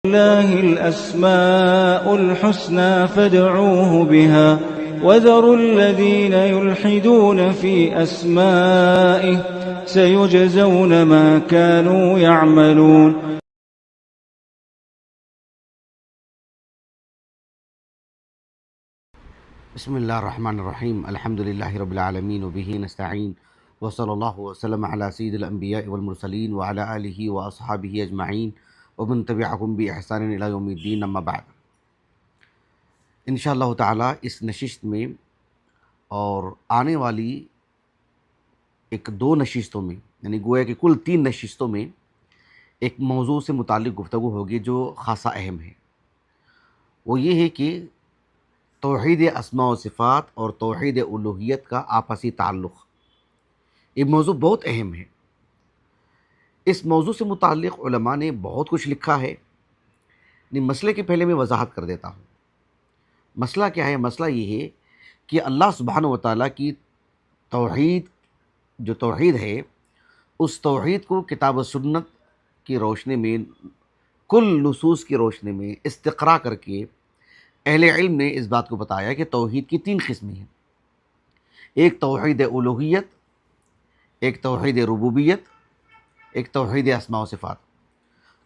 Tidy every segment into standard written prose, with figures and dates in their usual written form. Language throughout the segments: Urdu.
لله الأسماء الحسنى فادعوه بها وذروا الذين يلحدون في أسمائه سيجزون ما كانوا يعملون. بسم اللہ الرحمن الرحیم الحمد للہ رب العالمین وبہ نستعین وصلی اللہ وسلم علی سید الانبیاء والمرسلین وعلی آلہ واصحابہ اجمعین ومن تبعہم بإحسان الی یوم الدین، اما بعد۔ انشاءاللہ تعالی اس نشست میں اور آنے والی دو نشستوں میں، یعنی گویا کہ کل 3 نشستوں میں ایک موضوع سے متعلق گفتگو ہوگی جو خاصا اہم ہے۔ وہ یہ ہے کہ توحید اسماء و صفات اور توحید الوہیت کا آپسی تعلق۔ یہ موضوع بہت اہم ہے۔ اس موضوع سے متعلق علماء نے بہت کچھ لکھا ہے۔ مسئلے کے پہلے میں وضاحت کر دیتا ہوں۔ مسئلہ کیا ہے؟ مسئلہ یہ ہے کہ اللہ سبحانہ و تعالیٰ کی توحید ہے، اس توحید کو کتاب و سنت کی روشنی میں، کل نصوص کی روشنی میں استقراء کر کے اہل علم نے اس بات کو بتایا کہ توحید کی 3 قسمیں ہیں۔ ایک توحید الوہیت، ایک توحید ربوبیت، ایک توحید اسماء و صفات۔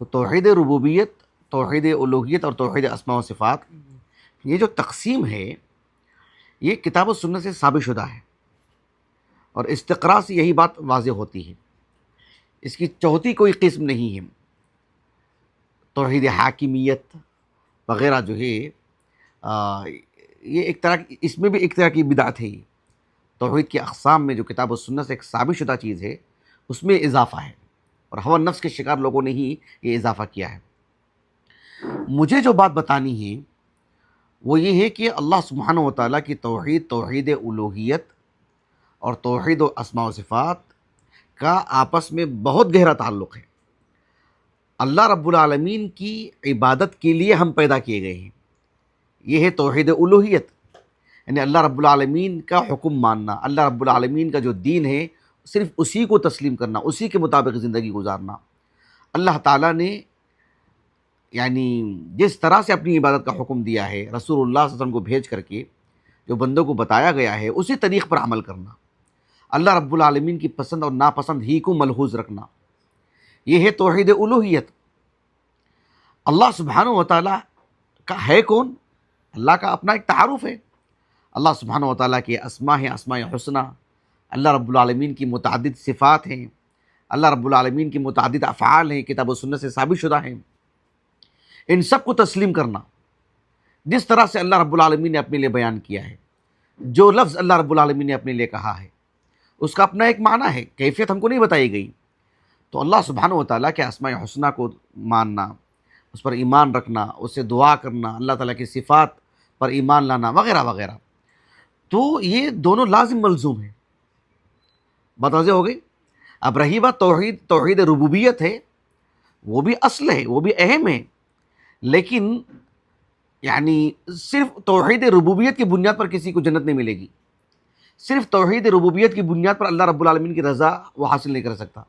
تو توحید ربوبیت، توحید الوہیت اور توحید اسماء و صفات، یہ جو تقسیم ہے یہ کتاب و سنت سے ثابت شدہ ہے، اور استقراء سے یہی بات واضح ہوتی ہے۔ اس کی چوتھی کوئی قسم نہیں ہے۔ توحید حاکمیت وغیرہ جو ہے یہ ایک طرح کی، اس میں بھی ایک طرح کی بدعت ہے۔ توحید کی اقسام میں جو کتاب و سنت سے ایک ثابت شدہ چیز ہے اس میں اضافہ ہے، اور ہوى نفس کے شکار لوگوں نے ہی یہ اضافہ کیا ہے۔ مجھے جو بات بتانی ہے وہ یہ ہے کہ اللہ سبحانہ و تعالیٰ کی توحید الوہیت اور توحید و اسماء و صفات کا آپس میں بہت گہرا تعلق ہے۔ اللہ رب العالمین کی عبادت کے لیے ہم پیدا کیے گئے ہیں، یہ ہے توحید الوہیت، یعنی اللہ رب العالمین کا حکم ماننا، اللہ رب العالمین کا جو دین ہے صرف اسی کو تسلیم کرنا، اسی کے مطابق زندگی گزارنا۔ اللہ تعالیٰ نے یعنی جس طرح سے اپنی عبادت کا حکم دیا ہے رسول اللہ صلی اللہ علیہ وسلم کو بھیج کر کے، جو بندوں کو بتایا گیا ہے اسی طریق پر عمل کرنا، اللہ رب العالمین کی پسند اور ناپسند ہی کو ملحوظ رکھنا، یہ ہے توحید الوہیت۔ اللہ سبحانہ و تعالیٰ کا ہے کون؟ اللہ کا اپنا ایک تعارف ہے۔ اللہ سبحانہ و تعالیٰ کے اسماء ہیں، اسماء حسنہ، اللہ رب العالمین کی متعدد صفات ہیں، اللہ رب العالمین کی متعدد افعال ہیں، کتاب و سنت سے ثابت شدہ ہیں۔ ان سب کو تسلیم کرنا، جس طرح سے اللہ رب العالمین نے اپنے لیے بیان کیا ہے، جو لفظ اللہ رب العالمین نے اپنے لیے کہا ہے اس کا اپنا ایک معنی ہے، کیفیت ہم کو نہیں بتائی گئی۔ تو اللہ سبحانہ و تعالیٰ کے اسماء حسنہ کو ماننا، اس پر ایمان رکھنا، اس سے دعا کرنا، اللہ تعالیٰ کی صفات پر ایمان لانا وغیرہ وغیرہ، تو یہ دونوں لازم ملزوم ہیں۔ بات واضح ہو گئی؟ اب رہی بات توحید ربوبیت ہے، وہ بھی اصل ہے، وہ بھی اہم ہے، لیکن یعنی صرف توحید ربوبیت کی بنیاد پر کسی کو جنت نہیں ملے گی، صرف توحید ربوبیت کی بنیاد پر اللہ رب العالمین کی رضا وہ حاصل نہیں کر سکتا۔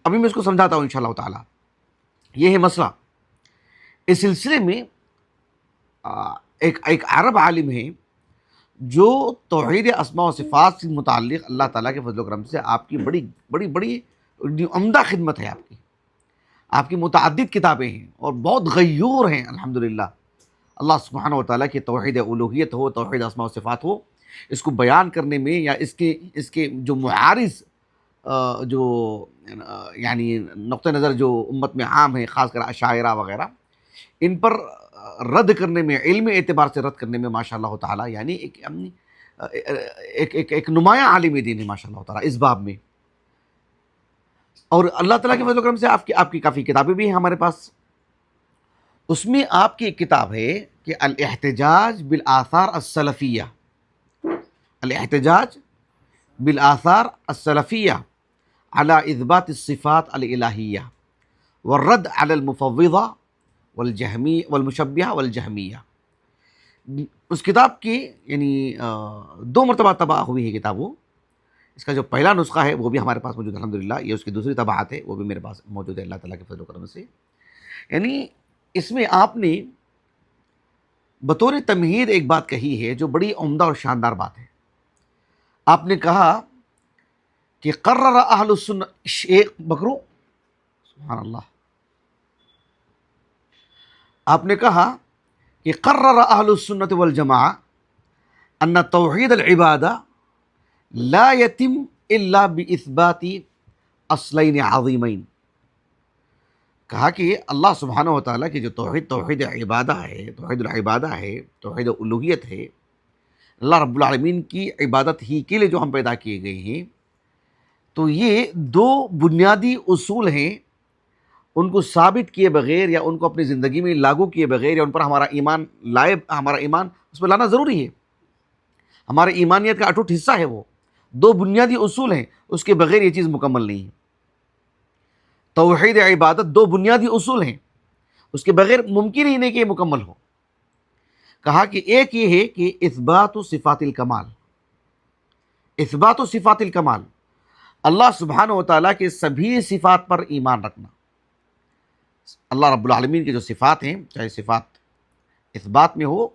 ابھی میں اس کو سمجھاتا ہوں انشاءاللہ تعالی۔ یہ ہے مسئلہ۔ اس سلسلے میں ایک عرب عالم ہے جو توحید اسماء و صفات سے متعلق اللہ تعالیٰ کے فضل و کرم سے آپ کی بڑی بڑی بڑی عمدہ خدمت ہے، آپ کی متعدد کتابیں ہیں اور بہت غیور ہیں الحمدللہ۔ اللہ سبحانہ و تعالیٰ کی توحید الوہیت ہو، توحید اسماء و صفات ہو، اس کو بیان کرنے میں یا اس کے جو معارض جو یعنی نقطہ نظر جو امت میں عام ہے، خاص کر اشاعرہ وغیرہ، ان پر رد کرنے میں، علمی اعتبار سے رد کرنے میں ماشاءاللہ تعالیٰ یعنی ایک نمایاں عالم دین ہے ماشاءاللہ تعالیٰ اس باب میں۔ اور اللہ تعالیٰ کے فضل و کرم سے آپ کی کافی کتابیں بھی ہیں ہمارے پاس۔ اس میں آپ کی ایک کتاب ہے کہ الاحتجاج بالآثار السلفیہ، الاحتجاج بالآثار السلفیہ علی اثبات الصفات الالہیہ والرد علی المفوضہ والمشبہہ والجہمیہ۔ اس کتاب کی یعنی 2 مرتبہ طبع ہوئی ہے کتاب۔ وہ اس کا جو پہلا نسخہ ہے وہ بھی ہمارے پاس موجود ہے الحمدللہ، یہ اس کی دوسری طبعات ہے وہ بھی میرے پاس موجود ہے اللہ تعالیٰ کے فضل و کرم سے۔ یعنی اس میں آپ نے بطور تمہید ایک بات کہی ہے جو بڑی عمدہ اور شاندار بات ہے. آپ نے کہا کہ قرر اہل السنہ ایک بکرو سبحان اللہ، آپ نے کہا کہ قرر اہل السنة والجماعہ ان توحید العبادہ لا یتم الا باثبات اصلین عظیمین. کہا کہ اللہ سبحانہ و تعالیٰ کی جو توحید عبادہ ہے، توحید العبادہ ہے، توحید الوہیت ہے، اللہ رب العالمین کی عبادت ہی کے لیے جو ہم پیدا کیے گئے ہیں، تو یہ دو بنیادی اصول ہیں. ان کو ثابت کیے بغیر یا ان کو اپنی زندگی میں لاگو کیے بغیر یا ان پر ہمارا ایمان اس پر لانا ضروری ہے. ہمارے ایمانیت کا اٹوٹ حصہ ہے. وہ دو بنیادی اصول ہیں، اس کے بغیر یہ چیز مکمل نہیں ہے. توحید عبادت دو بنیادی اصول ہیں، اس کے بغیر ممکن ہی نہیں کہ یہ مکمل ہو. کہا کہ ایک یہ ہے کہ اثبات صفات الکمال، اثبات صفات الکمال، اللہ سبحانہ و تعالیٰ کے سبھی صفات پر ایمان رکھنا. اللہ رب العالمین کی جو صفات ہیں، چاہے صفات اثبات میں ہو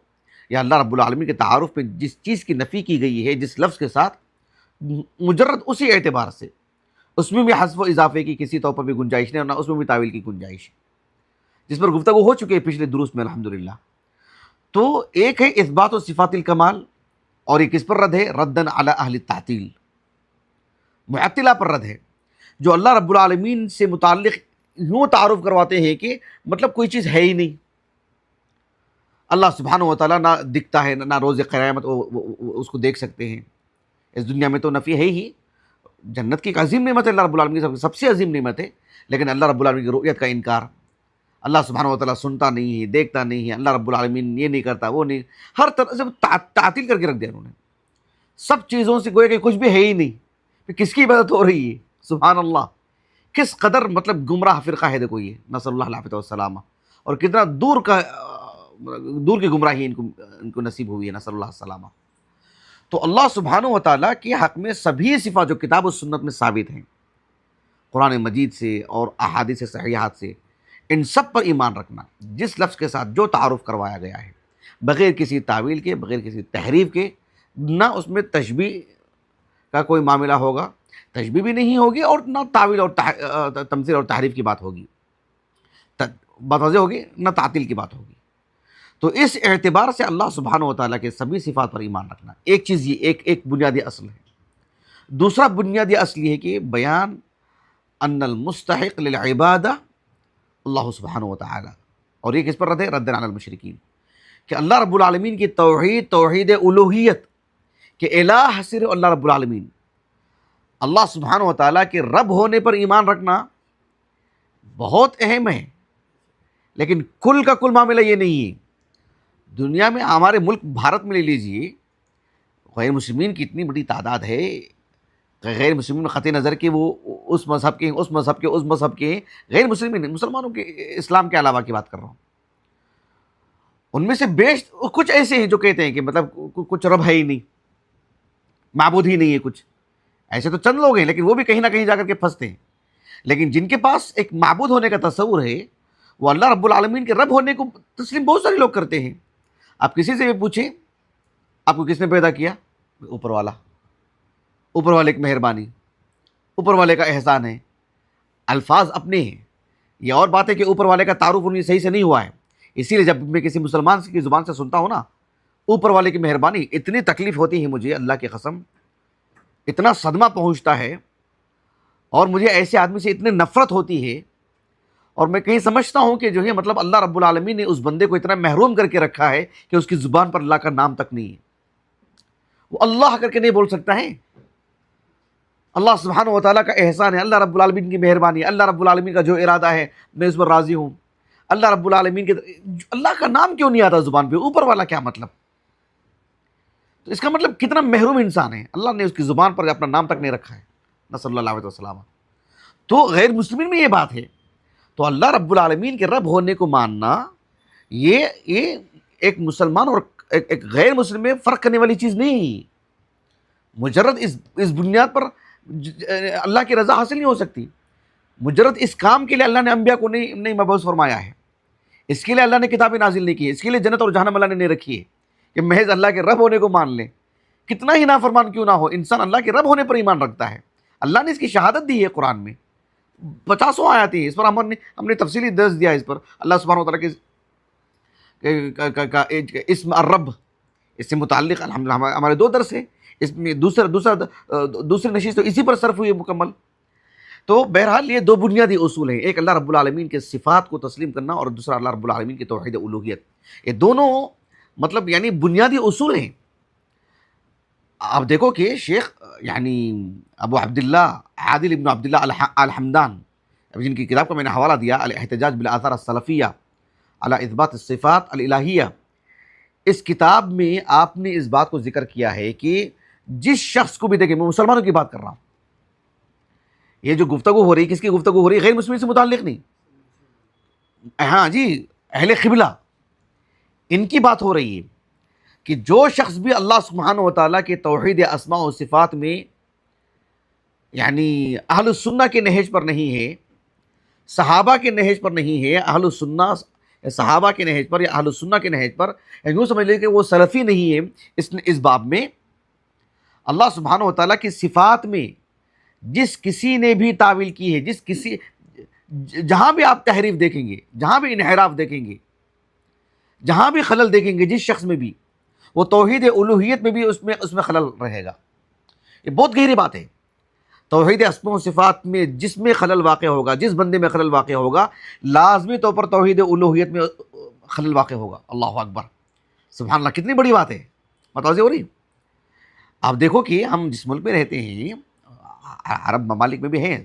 یا اللہ رب العالمین کے تعارف میں جس چیز کی نفی کی گئی ہے جس لفظ کے ساتھ، مجرد اسی اعتبار سے اس میں بھی حذف و اضافے کی کسی طور پر بھی گنجائش نہیں، اور نہ اس میں بھی تعویل کی گنجائش ہے، جس پر گفتگو ہو چکی ہے پچھلے دروس میں الحمدللہ. تو ایک ہے اثبات و صفات الکمال، اور یہ کس پر رد ہے؟ ردن علی اہل التعطیل، معطلہ پر رد ہے، جو اللہ رب العالمین سے متعلق یوں تعارف کرواتے ہیں کہ مطلب کوئی چیز ہے ہی نہیں. اللہ سبحانہ و تعالیٰ نہ دکھتا ہے، نہ روز قیامت اس کو دیکھ سکتے ہیں. اس دنیا میں تو نفی ہے ہی. جنت کی ایک عظیم نعمت ہے، اللہ رب العالمین کی سب سے عظیم نعمت ہے، لیکن اللہ رب العالمین کی رؤیت کا انکار. اللہ سبحانہ و تعالیٰ سنتا نہیں ہے، دیکھتا نہیں ہے، اللہ رب العالمین یہ نہیں کرتا، وہ نہیں، ہر طرح سے تعطیل کر کے رکھ دیا انہوں نے. سب چیزوں سے گویا کہ کچھ بھی ہے ہی نہیں. پھر کس کی عبادت ہو رہی ہے؟ سبحان اللہ. کس قدر مطلب گمراہ فرقہ ہے دیکھو یہ، نسأل اللہ العافیہ والسلامہ. اور کتنا دور کی گمراہی ان کو نصیب ہوئی ہے، نسأل اللہ السلامہ. تو اللہ سبحانہ و تعالیٰ کے حق میں سبھی صفات جو کتاب و سنت میں ثابت ہیں، قرآن مجید سے اور احادیث صحیحات سے، ان سب پر ایمان رکھنا. جس لفظ کے ساتھ جو تعارف کروایا گیا ہے، بغیر کسی تعویل کے، بغیر کسی تحریف کے، نہ اس میں تشبیہ کا کوئی معاملہ ہوگا، تشبیہ بھی نہیں ہوگی، اور نہ تعویل اور تمثیل اور تحریف کی بات ہوگی، بات واضح ہوگی، نہ تعطیل کی بات ہوگی. تو اس اعتبار سے اللہ سبحانہ و تعالیٰ کے سبھی صفات پر ایمان رکھنا ایک چیز، یہ ایک بنیادی اصل ہے. دوسرا بنیادی اصل یہ ہے کہ بیان ان المستحق للعبادہ اللہ سبحانہ و تعالیٰ، اور یہ کس پر رد ہے؟ رد علی المشرکین، کہ اللہ رب العالمین کی توحید الوہیت، کہ الہ صرف اللہ رب العالمین، اللہ سبحانہ و تعالیٰ کے رب ہونے پر ایمان رکھنا بہت اہم ہے. لیکن کل کا کل معاملہ یہ نہیں ہے. دنیا میں ہمارے ملک بھارت میں لے لیجئے، غیر مسلمین کی اتنی بڑی تعداد ہے، غیر مسلمین قطع نظر کہ وہ اس مذہب کے، اس مذہب کے، اس مذہب کے، غیر مسلمین، مسلمانوں کے، اسلام کے علاوہ کی بات کر رہا ہوں. ان میں سے کچھ ایسے ہیں جو کہتے ہیں کہ مطلب کچھ رب ہے ہی نہیں، معبود ہی نہیں ہے کچھ. ایسے تو چند لوگ ہیں، لیکن وہ بھی کہیں نہ کہیں جا کر کے پھنستے ہیں. لیکن جن کے پاس ایک معبود ہونے کا تصور ہے، وہ اللہ رب العالمین کے رب ہونے کو تسلیم بہت سارے لوگ کرتے ہیں. آپ کسی سے بھی پوچھیں، آپ کو کس نے پیدا کیا؟ اوپر والا. اوپر والے کی مہربانی، اوپر والے کا احسان ہے. الفاظ اپنے ہیں. یہ اور بات ہے کہ اوپر والے کا تعارف انہیں صحیح سے نہیں ہوا ہے. اسی لیے جب میں کسی مسلمان کی زبان سے سنتا ہوں نا اوپر والے کی مہربانی، اتنی تکلیف ہوتی ہے مجھے، اللہ کی قسم، اتنا صدمہ پہنچتا ہے، اور مجھے ایسے آدمی سے اتنی نفرت ہوتی ہے. اور میں کہیں سمجھتا ہوں کہ جو ہے مطلب اللہ رب العالمین نے اس بندے کو اتنا محروم کر کے رکھا ہے کہ اس کی زبان پر اللہ کا نام تک نہیں ہے. وہ اللہ کر کے نہیں بول سکتا ہے. اللہ سبحانہ و تعالیٰ کا احسان ہے، اللہ رب العالمین کی مہربانی ہے، اللہ رب العالمین کا جو ارادہ ہے میں اس پر راضی ہوں. اللہ رب العالمین کے اللہ کا نام کیوں نہیں آتا زبان پہ؟ اوپر والا کیا مطلب؟ تو اس کا مطلب کتنا محروم انسان ہے. اللہ نے اس کی زبان پر اپنا نام تک نہیں رکھا ہے، نسأل اللہ علیہ وسلم. تو غیر مسلمین میں یہ بات ہے. تو اللہ رب العالمین کے رب ہونے کو ماننا، یہ ایک مسلمان اور ایک غیر مسلم میں فرق کرنے والی چیز نہیں. مجرد اس بنیاد پر اللہ کی رضا حاصل نہیں ہو سکتی. مجرد اس کام کے لیے اللہ نے انبیاء کو نہیں مبعوث فرمایا ہے، اس کے لیے اللہ نے کتابیں نازل نہیں کی ہے، اس کے لیے جنت اور جہنم اللہ نے نہیں رکھی ہے کہ محض اللہ کے رب ہونے کو مان لیں۔ کتنا ہی نافرمان کیوں نہ ہو، انسان اللہ کے رب ہونے پر ایمان رکھتا ہے، اللہ نے اس کی شہادت دی ہے قرآن میں، 50 آیاتیں اس پر ہم نے تفصیلی درس دیا ہے اس پر۔ اللہ سبحانہ وتعالیٰ کے اسم الرب، اس سے متعلق الحمدللہ ہمارے 2 درس ہیں، اس میں دوسری نشست تو اسی پر صرف ہوئی ہے مکمل۔ تو بہرحال یہ 2 بنیادی اصول ہیں، ایک اللہ رب العالمین کے صفات کو تسلیم کرنا اور دوسرا اللہ رب العالمین کی توحید الوہیت۔ یہ دونوں مطلب یعنی بنیادی اصول ہیں۔ آپ دیکھو کہ شیخ یعنی ابو عبداللہ عادل ابن عبداللہ الحمدان، جن کی کتاب کا میں نے حوالہ دیا الاحتجاج بالآثار السلفیہ علی اثبات الصفات الالہیہ، اس کتاب میں آپ نے اس بات کو ذکر کیا ہے کہ جس شخص کو بھی دیکھیں، میں مسلمانوں کی بات کر رہا ہوں، یہ جو گفتگو ہو رہی ہے کس کی گفتگو ہو رہی ہے؟ غیر مسلم سے متعلق نہیں، ہاں جی اہل قبلہ، ان کی بات ہو رہی ہے کہ جو شخص بھی اللہ سبحانہ و تعالیٰ کے توحید اسماء و صفات میں یعنی اہل السنہ کے نہج پر نہیں ہے، صحابہ کے نہج پر نہیں ہے، اہل السنہ صحابہ کے نہج پر یا اہل السنہ کے نہج پر، یوں سمجھ لیں کہ وہ سلفی نہیں ہے اس باب میں، اللہ سبحانہ و تعالیٰ کی صفات میں جس کسی نے بھی تعویل کی ہے، جہاں بھی آپ تحریف دیکھیں گے، جہاں بھی انحراف دیکھیں گے، جہاں بھی خلل دیکھیں گے جس شخص میں بھی، وہ توحید الوہیت میں بھی اس میں خلل رہے گا۔ یہ بہت گہری بات ہے۔ توحید اسماء و صفات میں جس میں خلل واقع ہوگا، جس بندے میں خلل واقع ہوگا، لازمی طور پر توحید الوہیت میں خلل واقع ہوگا۔ اللہ اکبر، سبحان اللہ، کتنی بڑی بات ہے، متوجہ ہو رہی؟ آپ دیکھو کہ ہم جس ملک میں رہتے ہیں، عرب ممالک میں بھی ہیں،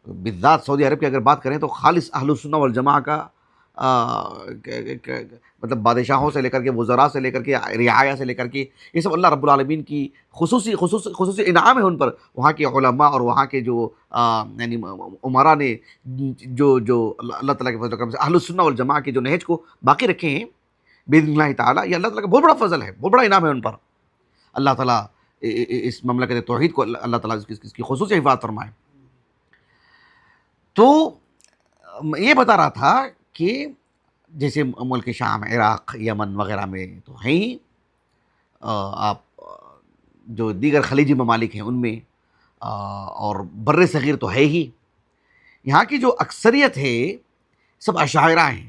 بالذات سعودی عرب کی اگر بات کریں تو خالص اہل السنہ والجماعہ کا مطلب بادشاہوں سے لے کر کے، وزراء سے لے کر کے، رعایا سے لے کر کے، یہ سب اللہ رب العالمین کی خصوصی انعام ہے ان پر۔ وہاں کے علماء اور وہاں کے جو یعنی عمراء نے جو اللہ تعالیٰ کے فضل و کرم سے اہل السنہ والجماعہ کے جو نہج کو باقی رکھے ہیں باذن اللہ تعالیٰ، یہ اللہ تعالیٰ کا بہت بڑا فضل ہے، بہت بڑا انعام ہے ان پر۔ اللہ تعالیٰ اس مملکت توحید کو اللہ تعالیٰ اس کی خصوصی حفاظت فرمائے۔ تو یہ بتا رہا تھا کہ جیسے ملک شام، عراق، یمن وغیرہ میں تو ہیں ہی، آپ جو دیگر خلیجی ممالک ہیں ان میں، اور بر صغیر تو ہے ہی، یہاں کی جو اکثریت ہے سب اشاعرہ ہیں،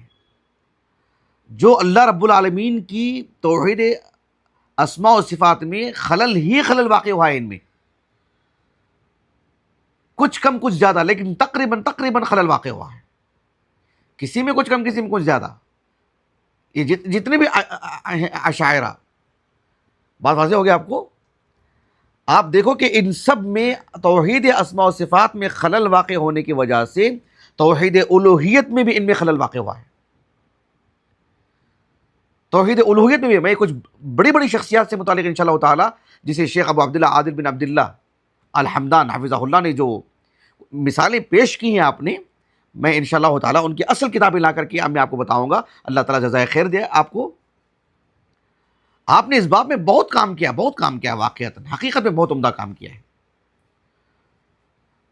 جو اللہ رب العالمین کی توحید اسماء و صفات میں خلل واقع ہوا ہے، ان میں کچھ کم کچھ زیادہ، لیکن تقریباً خلل واقع ہوا ہے، کسی میں کچھ کم کسی میں کچھ زیادہ۔ یہ جتنے بھی اشاعرہ، بات واضح ہو گیا آپ کو؟ آپ دیکھو کہ ان سب میں توحید اسماء و صفات میں خلل واقع ہونے کی وجہ سے توحید الوہیت میں بھی ان میں خلل واقع ہوا ہے۔ توحید الوہیت میں بھی میں کچھ بڑی شخصیات سے متعلق انشاءاللہ تعالی، جسے شیخ ابو عبداللہ عادل بن عبداللہ الحمدان حفظہ اللہ نے جو مثالیں پیش کی ہیں آپ نے، میں انشاءاللہ تعالی ان کی اصل کتابیں لا کر کے میں آپ کو بتاؤں گا۔ اللہ تعالی جزائے خیر دے آپ کو۔ آپ نے اس باب میں بہت کام کیا واقعتاً، حقیقت میں بہت عمدہ کام کیا ہے۔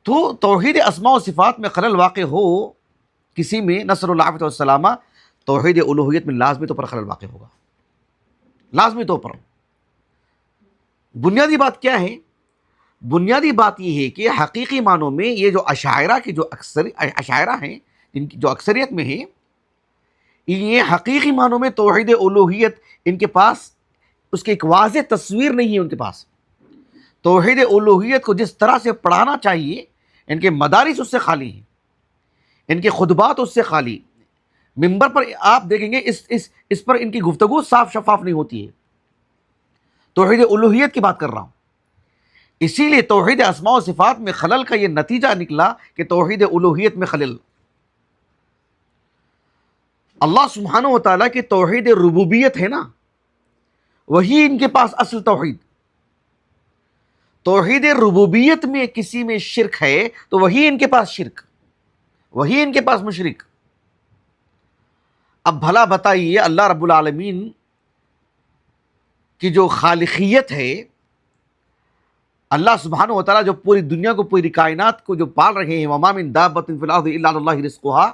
تو توحید اسماء و صفات میں خلل واقع ہو کسی میں، نصر العافیت والسلامہ، توحید الوہیت میں لازمی طور پر خلل واقع ہوگا، لازمی طور پر۔ بنیادی بات کیا ہے؟ بنیادی بات یہ ہے کہ حقیقی معنوں میں یہ جو اشاعرہ کے جو اشاعرہ ہیں، ان کی جو اکثریت میں ہیں، یہ حقیقی معنوں میں توحید الوہیت ان کے پاس اس کی ایک واضح تصویر نہیں ہے۔ ان کے پاس توحید الوہیت کو جس طرح سے پڑھانا چاہیے، ان کے مدارس اس سے خالی ہیں، ان کے خطبات اس سے خالی، ممبر پر آپ دیکھیں گے اس پر ان کی گفتگو صاف شفاف نہیں ہوتی ہے۔ توحید الوہیت کی بات کر رہا ہوں، اسی لیے توحید اسماء و صفات میں خلل کا یہ نتیجہ نکلا کہ توحید الوہیت میں خلل۔ اللہ سبحانہ و تعالیٰ کی توحید ربوبیت ہے نا، وہی ان کے پاس اصل توحید۔ توحید ربوبیت میں کسی میں شرک ہے تو وہی ان کے پاس شرک، وہی ان کے پاس مشرک۔ اب بھلا بتائیے، اللہ رب العالمین کی جو خالقیت ہے، اللہ سبحانہ و تعالیٰ جو پوری دنیا کو، پوری کائنات کو جو پال رہے ہیں، وَمَا مِن دَابَّةٍ فِي الْأَرْضِ إِلَّا عَلَى اللَّهِ رِزْقُهَا،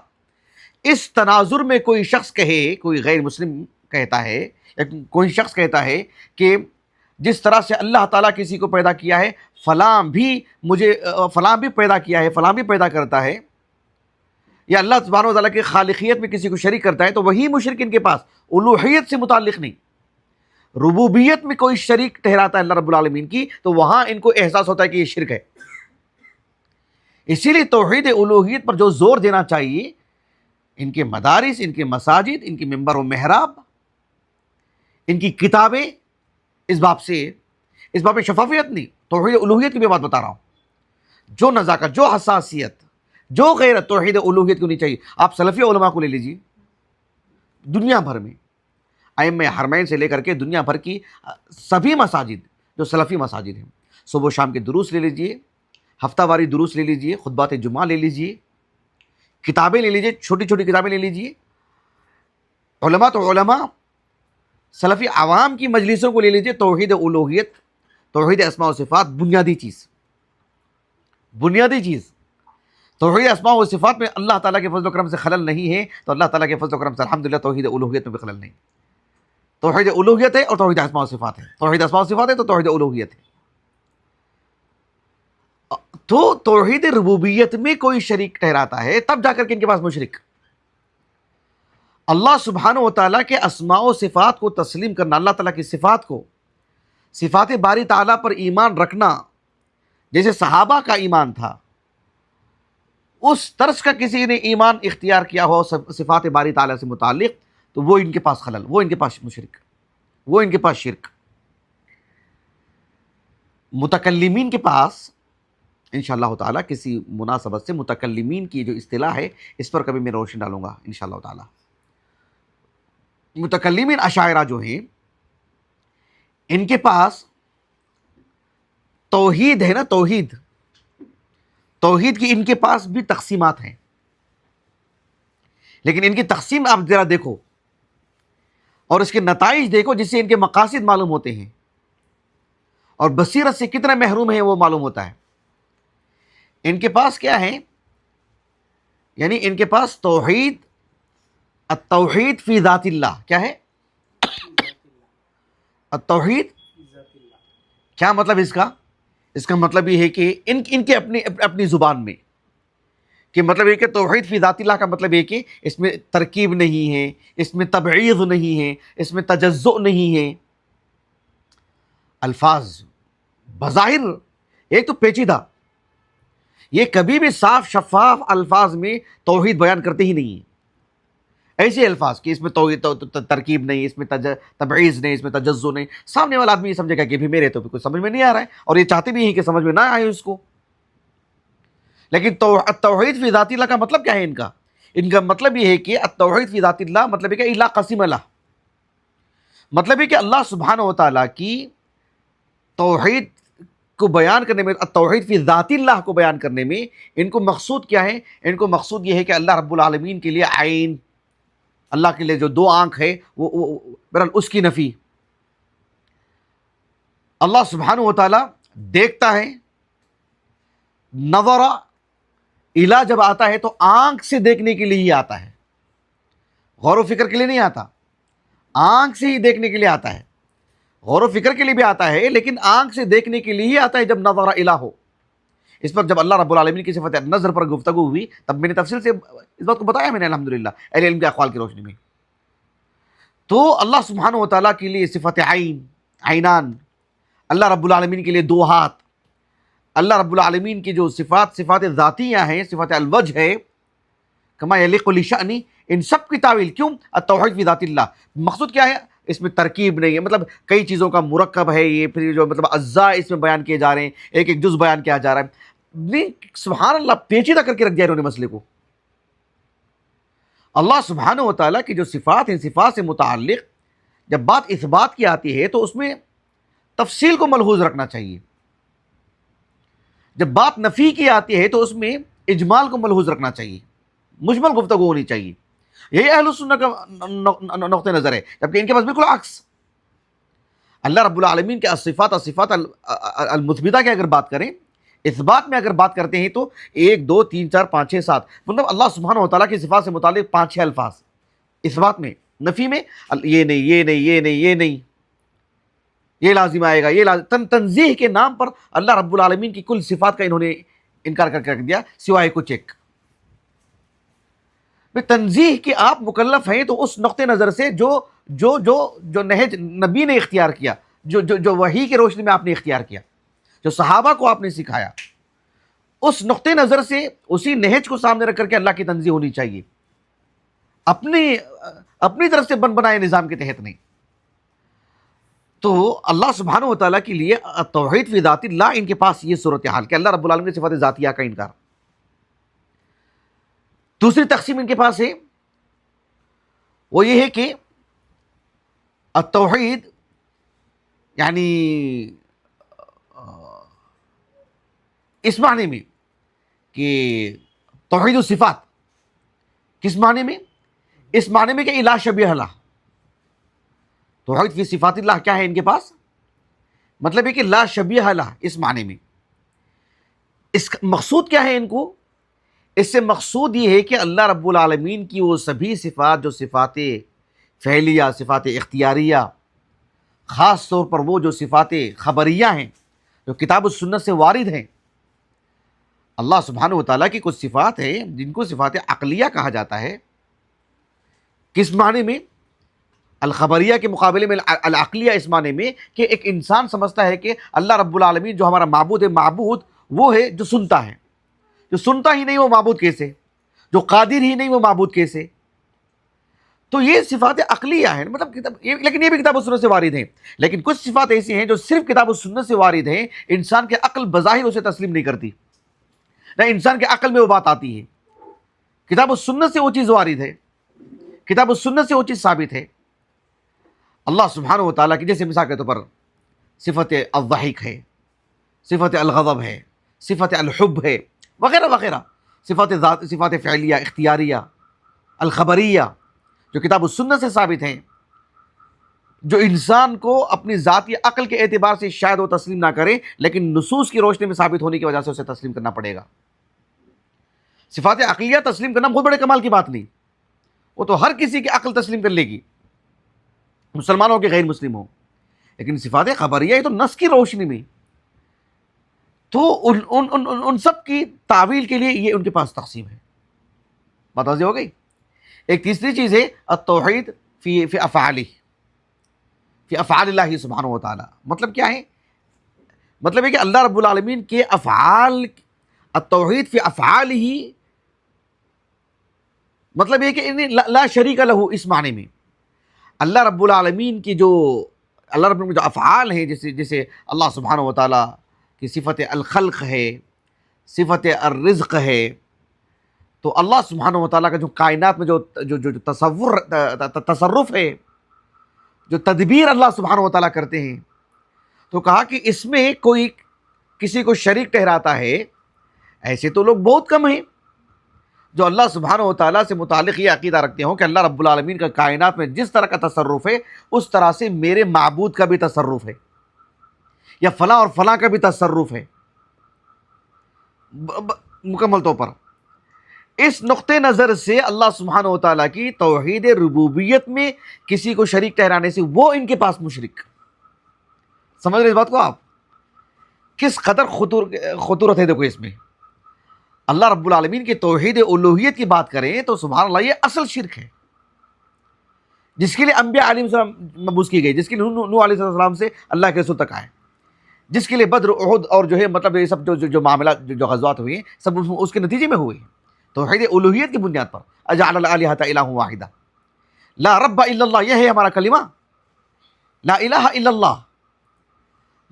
اس تناظر میں کوئی شخص کہے، کوئی غیر مسلم کہتا ہے یا کوئی شخص کہتا ہے کہ جس طرح سے اللہ تعالیٰ کسی کو پیدا کیا ہے، فلاں بھی پیدا کیا ہے، فلاں بھی پیدا کرتا ہے، یا اللہ سبحانہ و تعالیٰ کی خالقیت میں کسی کو شریک کرتا ہے، تو وہی مشرک ان کے پاس الوہیت سے متعلق نہیں، ربوبیت میں کوئی شریک ٹھہراتا ہے اللہ رب العالمین کی، تو وہاں ان کو احساس ہوتا ہے کہ یہ شرک ہے۔ اسی لیے توحید الوہیت پر جو زور دینا چاہیے، ان کے مدارس، ان کے مساجد، ان کے منبر و محراب، ان کی کتابیں، اس باب شفافیت نہیں، توحید الوہیت کی بھی بات بتا رہا ہوں، جو نزاکت، جو حساسیت، جو غیرت توحید الوہیت کو نہیں چاہیے۔ آپ سلفی علماء کو لے لیجیے، دنیا بھر میں ائمہ حرمین سے لے کر کے دنیا بھر کی سبھی مساجد جو سلفی مساجد ہیں، صبح و شام کے دروس لے لیجیے، ہفتہ واری دروس لے لیجیے، خطبات جمعہ لے لیجیے، کتابیں لے لیجیے، چھوٹی چھوٹی کتابیں لے لیجیے، علماء تو علماء، سلفی عوام کی مجلسوں کو لے لیجیے، توحید الوہیت، توحید اسماء و صفات بنیادی چیز، توحید اسماء و صفات میں اللہ تعالیٰ کے فضل و کرم سے خلل نہیں ہے، تو اللہ تعالیٰ کے فضل و کرم سے الحمدللہ توحید الوہیت میں بھی خلل نہیں۔ توحید الوہیت ہے اور توحید اسماء و صفات ہے، توحید اسماء و صفات ہے تو توحید الوہیت ہے۔ تو توحید ربوبیت میں کوئی شریک ٹھہراتا ہے، تب جا کر کے ان کے پاس مشرک۔ اللہ سبحانہ و تعالیٰ کے اسماء و صفات کو تسلیم کرنا، اللہ تعالیٰ کی صفات کو، صفات باری تعالیٰ پر ایمان رکھنا جیسے صحابہ کا ایمان تھا، اس طرز کا کسی نے ایمان اختیار کیا ہو صفات باری تعالیٰ سے متعلق، تو وہ ان کے پاس خلل، وہ ان کے پاس مشرک، وہ ان کے پاس شرک۔ متکلمین کے پاس انشاءاللہ تعالیٰ کسی مناسبت سے متکلمین کی جو اصطلاح ہے، اس پر کبھی میں روشنی ڈالوں گا انشاءاللہ تعالیٰ۔ متکلمین اشاعرہ جو ہیں، ان کے پاس توحید ہے نا، توحید کی ان کے پاس بھی تقسیمات ہیں، لیکن ان کی تقسیم آپ ذرا دیکھو اور اس کے نتائج دیکھو، جس سے ان کے مقاصد معلوم ہوتے ہیں اور بصیرت سے کتنا محروم ہے وہ معلوم ہوتا ہے۔ ان کے پاس کیا ہے؟ یعنی ان کے پاس توحید، التوحید فی ذات اللہ، کیا ہے التوحید؟ کیا مطلب اس کا مطلب یہ ہے کہ ان کے اپنی زبان میں کہ مطلب یہ کہ توحید فی ذات اللہ کا مطلب یہ کہ اس میں ترکیب نہیں ہے، اس میں تبعیض نہیں ہے، اس میں تجزؤ نہیں ہے۔ الفاظ بظاہر ایک تو پیچیدہ، یہ کبھی بھی صاف شفاف الفاظ میں توحید بیان کرتے ہی نہیں ہیں، ایسے الفاظ کہ اس میں توحید ترکیب نہیں، اس میں تبعیض نہیں، اس میں تجزؤ نہیں، سامنے والا آدمی یہ سمجھے گا کہ بھی میرے تو کچھ سمجھ میں نہیں آ رہا ہے، اور یہ چاہتے بھی ہیں کہ سمجھ میں نہ آئے اس کو۔ لیکن توحید فی ذات اللہ کا مطلب کیا ہے؟ ان کا مطلب یہ ہے کہ التوحید فی ذات اللہ مطلب ہے کہ الا قسم اللہ، مطلب ہے کہ اللہ سبحانہ و تعالیٰ کی توحید کو بیان کرنے میں، التوحید فی ذات اللہ کو بیان کرنے میں ان کو مقصود کیا ہے؟ ان کو مقصود یہ ہے کہ اللہ رب العالمین کے لیے عین، اللہ کے لیے جو دو آنکھ ہے وہ بہرحال اس کی نفی۔ اللہ سبحانہ و تعالیٰ دیکھتا ہے، نظر الہ جب آتا ہے تو آنکھ سے دیکھنے کے لیے ہی آتا ہے، غور و فکر کے لیے نہیں آتا، آنکھ سے ہی دیکھنے کے لیے آتا ہے، غور و فکر کے لیے بھی آتا ہے لیکن آنکھ سے دیکھنے کے لیے ہی آتا ہے جب نظر الہ ہو۔ اس پر جب اللہ رب العالمین کی صفت نظر پر گفتگو ہوئی تب میں نے تفصیل سے اس بات کو بتایا میں نے الحمدللہ اہل علم کے اقوال کی روشنی میں۔ تو اللہ سبحانہ و تعالیٰ کے لیے صفت عین، عینان، اللہ رب العالمین کے لیے دو ہاتھ، اللہ رب العالمین کی جو صفات ذاتیہ ہیں، صفت الوجہ ہے، کما یلیق لشأنی، ان سب کی تعویل کیوں؟ التوحید فی ذات اللہ، مقصود کیا ہے؟ اس میں ترکیب نہیں ہے، مطلب کئی چیزوں کا مرکب ہے یہ، پھر جو مطلب اجزاء اس میں بیان کیے جا رہے ہیں، ایک ایک جز بیان کیا جا رہا ہے، سبحان اللہ پیچیدہ کر کے رکھ دیا انہوں نے مسئلے کو۔ اللہ سبحانہ و تعالیٰ کی جو صفات ہیں، صفات سے متعلق جب بات اثبات کی آتی ہے تو اس میں تفصیل کو ملحوظ رکھنا چاہیے، جب بات نفی کی آتی ہے تو اس میں اجمال کو ملحوظ رکھنا چاہیے، مجمل گفتگو ہونی چاہیے۔ یہی اہل السنہ کا نقطہ نظر ہے، جبکہ ان کے پاس بالکل عکس۔ اللہ رب العالمین کے الصفات المثبتہ کی اگر بات کریں، اس بات میں اگر بات کرتے ہیں تو 1 2 3 4 5 6 7 مطلب اللہ سبحانہ و تعالیٰ کی صفات سے متعلق 5 6 الفاظ اس بات میں. نفی میں یہ نہیں یہ نہیں یہ نہیں یہ نہیں، یہ لازم آئے گا، یہ لازم. تنزیح کے نام پر اللہ رب العالمین کی کل صفات کا انہوں نے انکار کر کے رکھ دیا سوائے کچھ ایک. تنزیح کے آپ مکلف ہیں تو اس نقطۂ نظر سے جو نہج نبی نے اختیار کیا، جو وحی کی روشنی میں آپ نے اختیار کیا، جو صحابہ کو آپ نے سکھایا، اس نقطۂ نظر سے اسی نہج کو سامنے رکھ کر کے اللہ کی تنزیح ہونی چاہیے، اپنی طرف سے بنائے نظام کے تحت نہیں. تو اللہ سبحانہ و تعالیٰ کے لیے توحید فی ذات اللہ، ان کے پاس یہ صورتحال کہ اللہ رب العالمین کی صفات ذاتیہ کا انکار. دوسری تقسیم ان کے پاس ہے وہ یہ ہے کہ التوحید یعنی اس معنی میں کہ توحید الصفات کس معنی میں؟ اس معنی میں کہ لا شبیہ لہ. توحید فی صفات اللہ کیا ہے ان کے پاس؟ مطلب ہے کہ لا شبیہ لہ اس معنی میں. اس کا مقصود کیا ہے ان کو؟ اس سے مقصود یہ ہے کہ اللہ رب العالمین کی وہ سبھی صفات جو صفات فعلیہ، صفات اختیاریہ، خاص طور پر وہ جو صفات خبریہ ہیں جو کتاب و سنت سے وارد ہیں. اللہ سبحانہ و تعالیٰ کی کچھ صفات ہیں جن کو صفات عقلیہ کہا جاتا ہے. کس معنی میں؟ الخبریہ کے مقابلے میں العقلیہ اس معنی میں کہ ایک انسان سمجھتا ہے کہ اللہ رب العالمین جو ہمارا معبود ہے، معبود وہ ہے جو سنتا ہے. جو سنتا ہی نہیں وہ معبود کیسے؟ جو قادر ہی نہیں وہ معبود کیسے؟ تو یہ صفات عقلیہ ہیں، مطلب لیکن یہ بھی کتاب و سنت سے وارد ہیں. لیکن کچھ صفات ایسی ہیں جو صرف کتاب و سنت سے وارد ہیں، انسان کے عقل بظاہر اسے تسلیم نہیں کرتی، نہ انسان کے عقل میں وہ بات آتی ہے. کتاب و سنت سے وہ چیز وارد ہے، کتاب و سنت سے وہ چیز ثابت ہے. اللہ سبحانہ و تعالیٰ کی جیسے مثال کے طور پر صفت الضحک ہے، صفت الغضب ہے، صفت الحب ہے، وغیرہ وغیرہ. صفات فعلیہ، اختیاریہ، الخبریہ جو کتاب و سنت سے ثابت ہیں، جو انسان کو اپنی ذاتی عقل کے اعتبار سے شاید وہ تسلیم نہ کرے لیکن نصوص کی روشنی میں ثابت ہونے کی وجہ سے اسے تسلیم کرنا پڑے گا. صفات عقلیہ تسلیم کرنا بہت بڑے کمال کی بات نہیں، وہ تو ہر کسی کی عقل تسلیم کر لے گی، مسلمان ہو کہ غیر مسلم ہو. لیکن صفات خبریہ تو نص کی روشنی میں، تو ان سب کی تعویل کے لیے یہ ان کے پاس تقسیم ہے. بات واضح ہو گئی. ایک تیسری چیز ہے التوحید فی افعالہ، فی افعال اللہ سبحانہ و تعالی. مطلب کیا ہے؟ مطلب ہے کہ اللہ رب العالمین کے افعال، التوحید فی افعالہ، مطلب یہ کہ لا شریک لہ اس معنی میں اللہ رب العالمین کی جو افعال ہیں، جیسے اللہ سبحانہ و تعالی کی صفت الخلق ہے، صفت الرزق ہے. تو اللہ سبحانہ و تعالیٰ کا جو کائنات میں جو تصرف ہے، جو تدبیر اللہ سبحانہ و تعالیٰ کرتے ہیں، تو کہا کہ اس میں کوئی کسی کو شریک ٹھہراتا ہے، ایسے تو لوگ بہت کم ہیں جو اللہ سبحانہ و تعالیٰ سے متعلق یہ عقیدہ رکھتے ہوں کہ اللہ رب العالمین کا کائنات میں جس طرح کا تصرف ہے اس طرح سے میرے معبود کا بھی تصرف ہے، یا فلاں اور فلاں کا بھی تصرف ہے. مکمل طور پر اس نقطۂ نظر سے اللہ سبحانہ و تعالیٰ کی توحید ربوبیت میں کسی کو شریک ٹھہرانے سے وہ ان کے پاس مشرک. سمجھ رہے اس بات کو آپ؟ کس قدر خطورت ہے دیکھو اس میں. اللہ رب العالمین کی توحید الوہیت کی بات کریں تو سبحان اللہ یہ اصل شرک ہے، جس کے لیے انبیاء علیہ السلام مبعوث کی گئی، جس کے لیے نوح علیہ السلام سے اللہ کے رسول تک آئے، جس کے لیے بدر، احد اور جو ہے مطلب یہ سب جو معاملات جو غزوات ہوئے ہیں سب اس کے نتیجے میں ہوئے. توحید الوہیت کی بنیاد پر اجعل الالہۃ الہ واحدہ لا رب الا اللہ، یہ ہے ہمارا کلمہ لا الہ الا اللہ.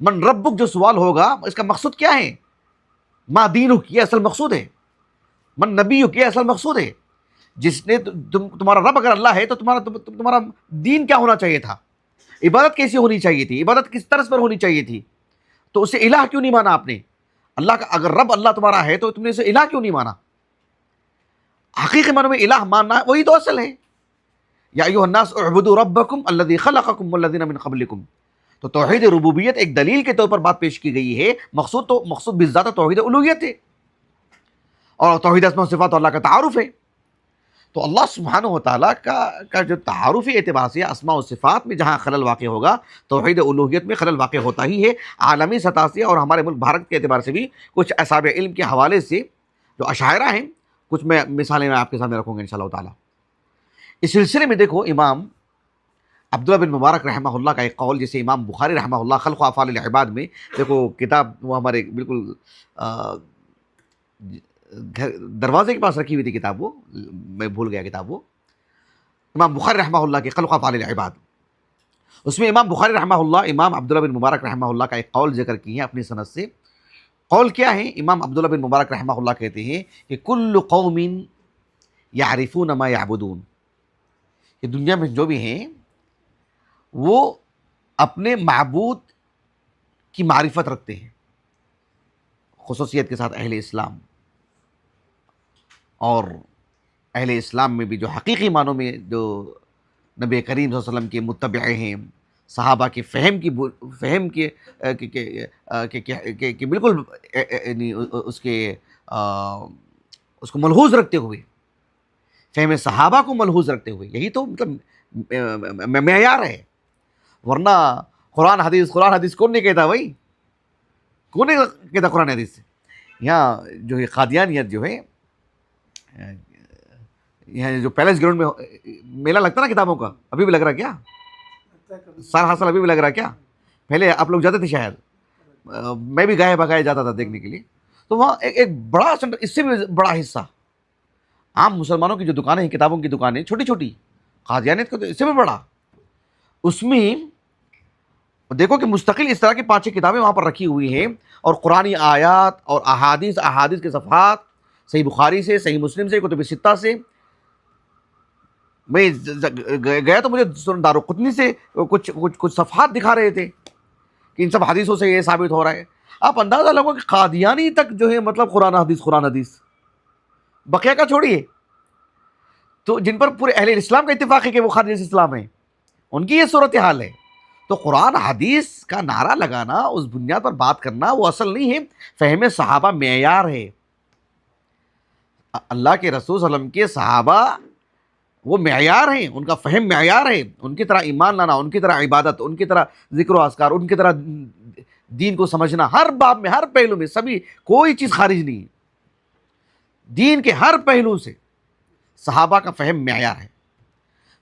من ربک جو سوال ہوگا اس کا مقصود کیا ہے؟ ما دینک، یہ اصل مقصود ہے. من نبیک، یہ اصل مقصود ہے. جس نے تمہارا رب اگر اللہ ہے تو تمہارا دین کیا ہونا چاہیے تھا، عبادت کیسی ہونی چاہیے تھی، عبادت کس طرز پر ہونی چاہیے تھی. تو اسے الہ کیوں نہیں مانا آپ نے؟ اللہ کا اگر رب اللہ تمہارا ہے تو تم نے اسے الہ کیوں نہیں مانا؟ حقیقی معنوں میں الہ ماننا ہے، وہی تو اصل ہے. یا ایھا الناس اعبدوا ربکم الذی خلقکم والذین من قبلکم. تو توحید ربوبیت ایک دلیل کے طور پر بات پیش کی گئی ہے، مقصود بالذات توحید الوہیت ہے، اور توحید اسماء و صفات اللہ کا تعارف ہے۔ تو اللہ سبحانہ و تعالیٰ کا جو تعارفی اعتبار سے اسماء و صفات میں جہاں خلل واقع ہوگا، توحید الوہیت میں خلل واقع ہوتا ہی ہے۔ عالمی سطح سے اور ہمارے ملک بھارت کے اعتبار سے بھی کچھ اصحاب علم کے حوالے سے جو اشاعرہ ہیں، کچھ میں مثالیں میں آپ کے سامنے رکھوں گا انشاءاللہ تعالیٰ۔ اس سلسلے میں دیکھو، امام عبداللہ بن مبارک رحمہ اللہ کا ایک قول، جیسے امام بخاری رحمہ اللہ خلق و افعال العباد میں، دیکھو کتاب وہ ہمارے بالکل دروازے کے پاس رکھی ہوئی تھی کتاب، وہ میں بھول گیا کتاب، وہ امام بخاری رحمہ اللہ کے خلق و افعال العباد، اس میں امام بخاری رحمہ اللہ امام عبداللہ بن مبارک رحمہ اللہ کا ایک قول ذکر کی ہے اپنی سند سے۔ قول کیا ہے؟ امام عبداللہ بن مبارک رحمہ اللہ کہتے ہیں کہ کل قوم یعرفون ما یعبدون، کہ دنیا میں جو بھی ہیں وہ اپنے معبود کی معرفت رکھتے ہیں، خصوصیت کے ساتھ اہل اسلام، اور اہل اسلام میں بھی جو حقیقی معنوں میں جو نبی کریم صلی اللہ علیہ وسلم کے متبع ہیں، صحابہ کے فہم کے بالکل اس کو ملحوظ رکھتے ہوئے، فہم صحابہ کو ملحوظ رکھتے ہوئے، یہی تو مطلب معیار ہے۔ ورنہ قرآن حدیث کون نہیں کہتا بھائی؟ کون نہیں کہتا قرآن حدیث؟ یہاں جو ہے قادیانیت جو ہے، یہاں جو پیلس گراؤنڈ میں میلہ لگتا نا کتابوں کا، ابھی بھی لگ رہا کیا؟ سال حاصل ابھی بھی لگ رہا کیا؟ پہلے آپ لوگ جاتے تھے شاید، میں بھی گائے بگائے جاتا تھا دیکھنے کے لیے۔ تو وہاں ایک بڑا سنٹر، اس سے بھی بڑا حصہ عام مسلمانوں کی جو دکانیں ہیں، کتابوں کی دکانیں چھوٹی چھوٹی، قادیانیت کو تو اس سے بھی بڑا، اس میں دیکھو کہ مستقل اس طرح کی 5-6 کتابیں وہاں پر رکھی ہوئی ہیں، اور قرآنی آیات اور احادیث کے صفحات، صحیح بخاری سے، صحیح مسلم سے، کتب ستہ سے۔ میں گیا تو مجھے دارقطنی سے کچھ صفحات دکھا رہے تھے کہ ان سب حدیثوں سے یہ ثابت ہو رہا ہے۔ آپ اندازہ لگو کہ قادیانی تک جو ہے مطلب قرآن حدیث بقیہ کا چھوڑیے، تو جن پر پورے اہل اسلام کا اتفاق ہے کہ وہ خارج اسلام ہیں، ان کی یہ صورتحال ہے۔ تو قرآن حدیث کا نعرہ لگانا، اس بنیاد پر بات کرنا، وہ اصل نہیں ہے، فہم صحابہ معیار ہے۔ اللہ کے رسول صلی اللہ علیہ وسلم کے صحابہ وہ معیار ہیں، ان کا فہم معیار ہے، ان کی طرح ایمان لانا، ان کی طرح عبادت، ان کی طرح ذکر و اذکار، ان کی طرح دین کو سمجھنا، ہر باب میں، ہر پہلو میں، سبھی کوئی چیز خارج نہیں ہے، دین کے ہر پہلو سے صحابہ کا فہم معیار ہے۔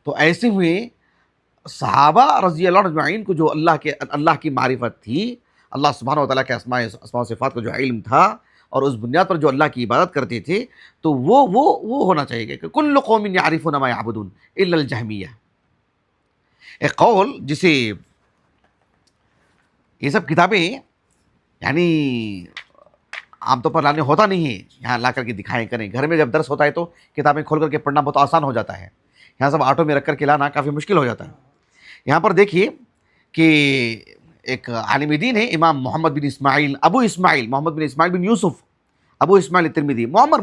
تو ایسے ہوئے صحابہ رضی اللہ عنہ اجمعین کو جو اللہ کی معرفت تھی، اللہ سبحانہ و تعالیٰ کے اسماء و صفات کا جو علم تھا، اور اس بنیاد پر جو اللہ کی عبادت کرتے تھے، تو وہ ہونا چاہیے کہ کل قوم یعرفون ما یعبدون الا الجہمیہ۔ ایک قول جسے یہ سب کتابیں یعنی عام طور پر لانے ہوتا نہیں ہے، یہاں لا کر کے دکھائیں کریں، گھر میں جب درس ہوتا ہے تو کتابیں کھول کر کے پڑھنا بہت آسان ہو جاتا ہے، یہاں سب آٹو میں رکھ کر کے لانا کافی مشکل ہو جاتا ہے۔ یہاں پر دیکھیے کہ ایک عالم دین ہے امام محمد بن اسماعیل محمد بن اسماعیل بن یوسف ابو اسماعیل الترمذی، معمر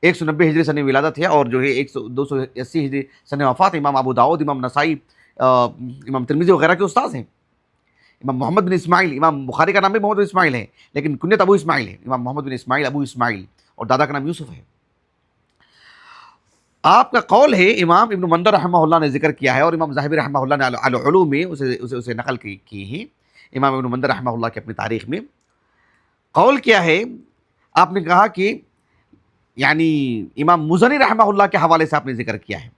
190 ہجری سن ولادت ہے، اور جو ہے 280 ہجری سن وفات ہے۔ امام ابو داؤد، امام نسائی، امام ترمذی وغیرہ کے استاذ ہیں۔ امام محمد بن اسماعیل، امام بخاری کا نام بھی محمد بن اسماعیل ہے، لیکن کنیت ابو اسماعیل ہے، امام محمد بن اسماعیل ابو اسماعیل، اور دادا کا نام یوسف ہے۔ آپ کا قول ہے، امام ابن مندر رحمہ اللہ نے ذکر کیا ہے، اور امام ذہبی رحمہ اللہ نے العلوم میں اسے نقل کی ہے، امام ابن مندر رحمہ اللہ کی اپنی تاریخ میں۔ قول کیا ہے؟ آپ نے کہا کہ یعنی امام مزنی رحمہ اللہ کے حوالے سے آپ نے ذکر کیا ہے،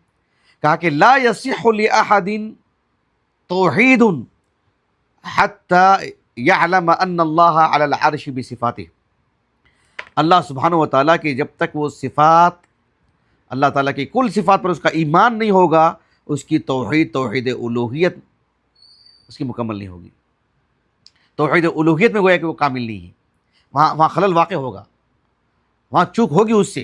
کہا کہ لا یصح لأحد توحید حتی یعلم ان اللہ علی العرش بصفاتہ۔ اللہ سبحانہ و تعالیٰ کی جب تک وہ صفات، اللہ تعالیٰ کی کل صفات پر اس کا ایمان نہیں ہوگا، اس کی توحید الوہیت اس کی مکمل نہیں ہوگی۔ توحید الوہیت میں گویا کہ وہ کامل نہیں ہے، وہاں خلل واقع ہوگا، وہاں چوک ہوگی۔ اس سے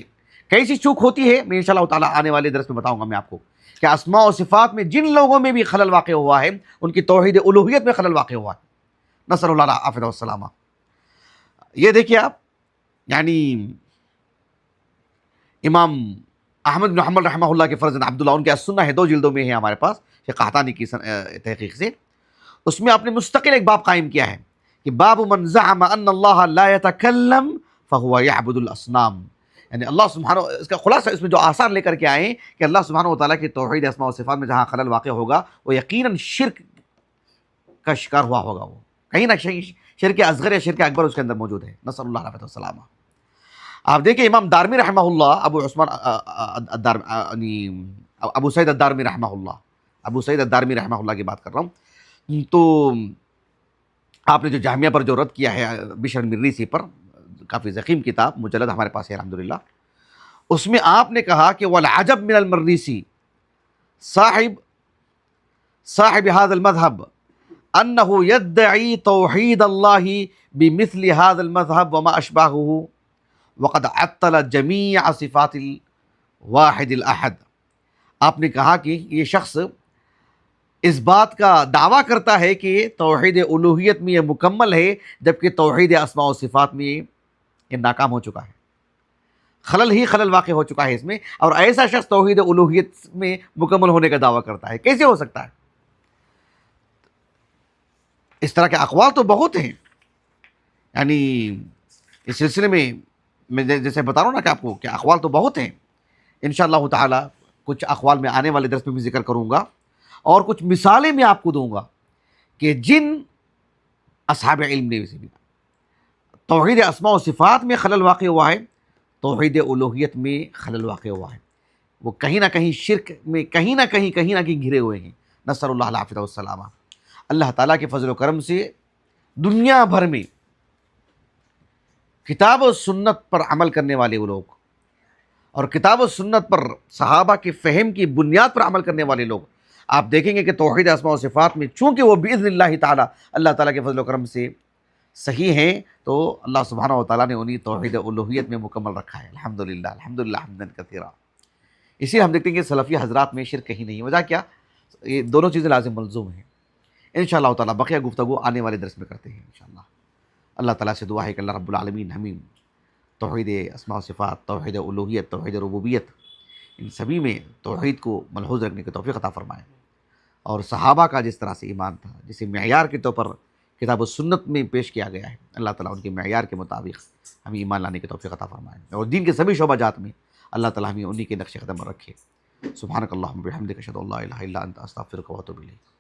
کیسی چوک ہوتی ہے، میں انشاءاللہ تعالیٰ آنے والے درس میں بتاؤں گا میں آپ کو، کہ اسماء و صفات میں جن لوگوں میں بھی خلل واقع ہوا ہے، ان کی توحید الوہیت میں خلل واقع ہوا ہے۔ نسأل اللہ العافیہ والسلامہ۔ یہ دیکھیے آپ، یعنی امام احمد بن حنبل رحمہ اللہ کے فرزند عبداللہ، ان کے السنہ ہے، 2 جلدوں میں ہے ہمارے پاس، یہ قحطانی کی تحقیق سے۔ اس میں آپ نے مستقل ایک باب قائم کیا ہے کہ باب من زعم ان اللہ لا يتکلم فهو يعبد الاصنام، یعنی اللہ سبحانہ، اس کا خلاصہ اس میں جو آثار لے کر کے آئے ہیں کہ اللہ سبحانہ وتعالیٰ کی توحید اسماء و صفات میں جہاں خلل واقع ہوگا وہ یقیناً شرک کا شکار ہوا ہوگا، وہ کہیں نہ کہیں شرک اصغر یا شرک اکبر اس کے اندر موجود ہے، نسأل اللہ العافیہ والسلامہ۔ آپ دیکھیں امام دارمی رحمہ اللہ، ابو سعید الدارمی رحمہ اللہ، ابو سعید الدارمی رحمہ اللہ کی بات کر رہا ہوں، تو آپ نے جو جامعہ پر جو رد کیا ہے بشر المریسی پر، کافی ضخیم کتاب، مجلد ہمارے پاس ہے الحمدللہ، اس میں آپ نے کہا کہ والعجب من المریسی صاحب هذا المذهب انه يدعي توحید اللہ بمثل هذا المذهب وما اشباهه وقد عطل جمیع صفات الواحد الاحد۔ آپ نے کہا کہ یہ شخص اس بات کا دعویٰ کرتا ہے کہ توحید الوہیت میں یہ مکمل ہے، جبکہ توحید اسماء و صفات میں یہ ناکام ہو چکا ہے، خلل ہی خلل واقع ہو چکا ہے اس میں، اور ایسا شخص توحید الوہیت میں مکمل ہونے کا دعویٰ کرتا ہے، کیسے ہو سکتا ہے؟ اس طرح کے اقوال تو بہت ہیں، یعنی اس سلسلے میں جیسے بتا رہا ہوں نا کہ آپ کو کہ اقوال تو بہت ہیں، انشاءاللہ تعالی کچھ اقوال میں آنے والے درس میں بھی ذکر کروں گا، اور کچھ مثالیں میں آپ کو دوں گا کہ جن اصحاب علم نے بھی توحید اسماء و صفات میں خلل واقع ہوا ہے، توحید الوہیت میں خلل واقع ہوا ہے، وہ کہیں نہ کہیں شرک میں کہیں نہ کہیں گھرے ہوئے ہیں، نسأل اللہ العافیہ والسلامہ۔ اللہ تعالیٰ کے فضل و کرم سے دنیا بھر میں کتاب و سنت پر عمل کرنے والے وہ لوگ، اور کتاب و سنت پر صحابہ کے فہم کی بنیاد پر عمل کرنے والے لوگ، آپ دیکھیں گے کہ توحید اسماء و صفات میں چونکہ وہ باذن اللہ تعالیٰ، اللہ تعالیٰ کے فضل و کرم سے صحیح ہیں، تو اللہ سبحانہ و تعالیٰ نے انہیں توحید الوہیت میں مکمل رکھا ہے، الحمدللہ الحمدللہ حمدا کثیرا۔ اسی لیے ہم دیکھتے ہیں کہ سلفی حضرات میں شرک کہیں نہیں، وجہ کیا؟ یہ دونوں چیزیں لازم ملزوم ہیں۔ انشاءاللہ تعالیٰ بقیہ گفتگو آنے والے درس میں کرتے ہیں انشاءاللہ۔ اللہ تعالیٰ سے دعا ہے کہ اللہ رب العالمین ہمیں توحید اسماء و صفات، توحید الوہیت، توحید ربوبیت، ان سبھی میں توحید کو ملحوظ رکھنے کی توفیق عطا فرمائے، اور صحابہ کا جس طرح سے ایمان تھا، جسے معیار کے طور پر کتاب و سنت میں پیش کیا گیا ہے، اللہ تعالیٰ ان کے معیار کے مطابق ہمیں ایمان لانے کی توفیق عطا فرمائے، اور دین کے سبھی شعبہ جات میں اللہ تعالیٰ ہمیں انہی کے نقش قدم پر رکھے۔ سبحانک اللہم وبحمدک اشہد ان لا الہ الا انت استغفرک واتوب الیک۔